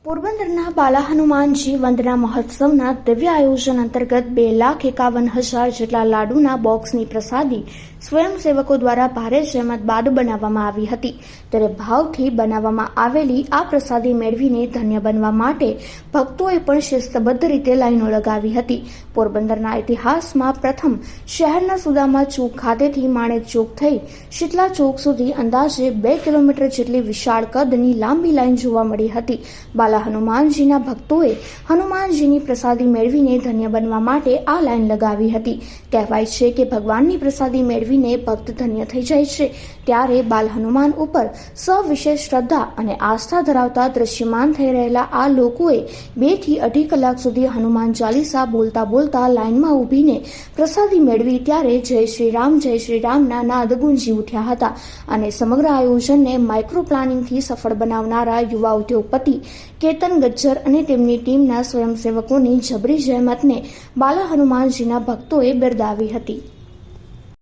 પોરબંદરના બાલા હનુમાનજી વંદના મહોત્સવના દિવ્ય આયોજન અંતર્ગત 2,51,000 જેટલા લાડુના બોક્સની પ્રસાદી સ્વયંસેવકો દ્વારા ભારે જહેમત બાદ બનાવવામાં આવી હતી। ત્યારે ભાવથી બનાવવામાં આવેલી આ પ્રસાદી મેળવીને ધન્ય બનવા માટે ભક્તોએ પણ શિસ્તબદ્ધ રીતે લાઈનો લગાવી હતી। પોરબંદરના ઇતિહાસમાં પ્રથમ શહેરના સુદામા ચોક ખાતેથી માણેક ચોક થઈ શીતલા ચોક સુધી અંદાજે 2 કિલોમીટર જેટલી વિશાળ કદની લાંબી લાઈન જોવા મળી હતી। બાલા હનુમાનજીના ભક્તોએ હનુમાનજીની પ્રસાદી મેળવીને ધન્ય બનવા માટે આ લાઈન લગાવી હતી। કહેવાય છે કે ભગવાનની પ્રસાદી મેળવીને ભક્ત ધન્ય થઈ જાય છે। ત્યારે બાલ હનુમાન ઉપર સવિશેષ શ્રદ્ધા અને આસ્થા ધરાવતા દ્રશ્યમાન થઈ રહેલા આ લોકોએ 2 થી 2.5 કલાક સુધી હનુમાન ચાલીસા બોલતા લાઈનમાં ઊભીને પ્રસાદી મેળવી। ત્યારે જય શ્રી રામના નાદ ગુંજી ઉઠ્યા હતા અને સમગ્ર આયોજનને માઇક્રો પ્લાનિંગથી સફળ બનાવનારા યુવા ઉદ્યોગપતિ કેતન ગજ્જર અને તેમની ટીમના સ્વયંસેવકોની જબરી જહેમતને બાલા હનુમાનજીના ભક્તોએ બિરદાવી હતી।